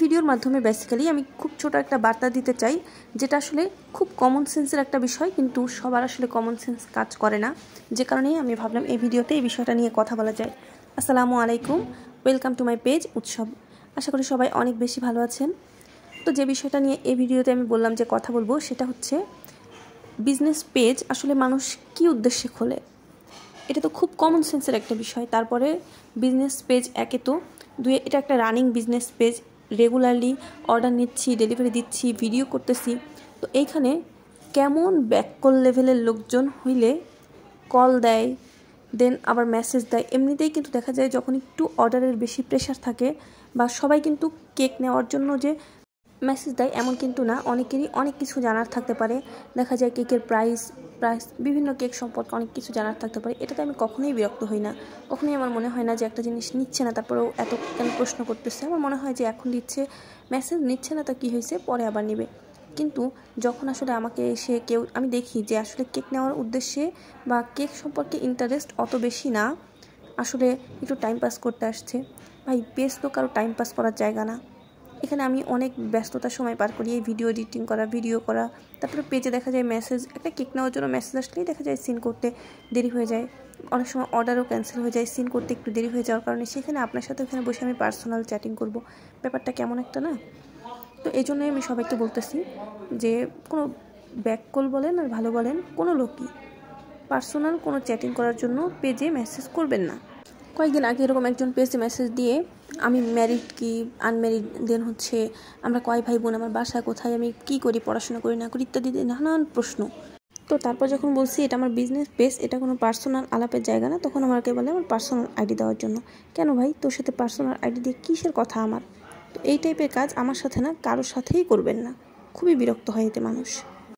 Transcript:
ভিডিওর মাধ্যমে বেসিক্যালি আমি খুব ছোট একটা বার্তা দিতে চাই, যেটা আসলে খুব কমন সেন্সের একটা বিষয়, কিন্তু সবার আসলে কমন সেন্স কাজ করে না। যে কারণেই আমি ভাবলাম এই ভিডিওতে এই বিষয়টা নিয়ে কথা বলা যায়। আসসালামু আলাইকুম, ওয়েলকাম টু মাই পেজ উৎসব। আশা করি সবাই অনেক বেশি ভালো আছেন। তো যে বিষয়টা নিয়ে এই ভিডিওতে আমি বললাম যে কথা বলবো, সেটা হচ্ছে বিজনেস পেজ আসলে মানুষ কী উদ্দেশ্যে খোলে। এটা তো খুব কমন সেন্সের একটা বিষয়। তারপরে বিজনেস পেজ একে তো, দুয়ে এটা একটা running business page, regularly order নিচ্ছি, ডেলিভারি দিচ্ছি, ভিডিও করতেছি। তো এইখানে কেমন ব্যাককল লেভেলের লোকজন হইলে কল দেয়, দেন আবার মেসেজ দেয়। এমনিতেই কিন্তু দেখা যায় যখন একটু অর্ডারের বেশি প্রেশার থাকে, বা সবাই কিন্তু কেক নেওয়ার জন্য যে মেসেজ দেয় এমন কিন্তু না, অনেকেরই অনেক কিছু জানার থাকতে পারে। দেখা যায় কেকের প্রাইস বিভিন্ন কেক সম্পর্কে অনেক কিছু জানার থাকতে পারে। এটাতে আমি কখনোই বিরক্ত হই না। কখনোই আমার মনে হয় না যে একটা জিনিস নিচ্ছে না তারপরেও এত কেন প্রশ্ন করতেছে। আমার মনে হয় যে এখন দিচ্ছে, মেসেজ নিচ্ছে না তা কী হয়েছে, পরে আবার নেবে। কিন্তু যখন আসলে আমাকে এসে কেউ, আমি দেখি যে আসলে কেক নেওয়ার উদ্দেশ্যে বা কেক সম্পর্কে ইন্টারেস্ট অত বেশি না, আসলে একটু টাইম পাস করতে আসছে। ভাই, পেজ তো কারো টাইম পাস করার জায়গা না। এখানে আমি অনেক ব্যস্ততার সময় পার করি, এই ভিডিও এডিটিং করা, ভিডিও করা, তারপরে পেজে দেখা যায় মেসেজ, একটা কেক নেওয়ার জন্য মেসেজ আসলেই দেখা যায় সিন করতে দেরি হয়ে যায়। অনেক সময় অর্ডারও ক্যান্সেল হয়ে যায় সিন করতে একটু দেরি হয়ে যাওয়ার কারণে। সেখানে আপনার সাথে ওখানে বসে আমি পার্সোনাল চ্যাটিং করব, ব্যাপারটা কেমন একটা না। তো এই জন্যই আমি সবাইকে বলতেছি যে কোনো ব্যাককল বলেন আর ভালো বলেন, কোনো লোকই পার্সোনাল কোনো চ্যাটিং করার জন্য পেজে মেসেজ করবেন না। কয়েকদিন আগে এরকম একজন পেজে মেসেজ দিয়ে, আমি ম্যারিড কি আনম্যারিড, দেন হচ্ছে আমরা কয় ভাই বোন, আমার বাসা কোথায়, আমি কি করি, পড়াশোনা করি না করি, ইত্যাদি নানান প্রশ্ন। তো তারপর যখন বলছি এটা আমার বিজনেস পেজ, এটা কোনো পার্সোনাল আলাপের জায়গা না, তখন আমাকে বলে আমার পার্সোনাল আইডি দেওয়ার জন্য। কেন ভাই, তোর সাথে পার্সোনাল আইডি দিয়ে কিসের কথা আমার? তো এই টাইপের কাজ আমার সাথে না, কারোর সাথেই করবেন না। খুবই বিরক্ত হয় এতে মানুষ।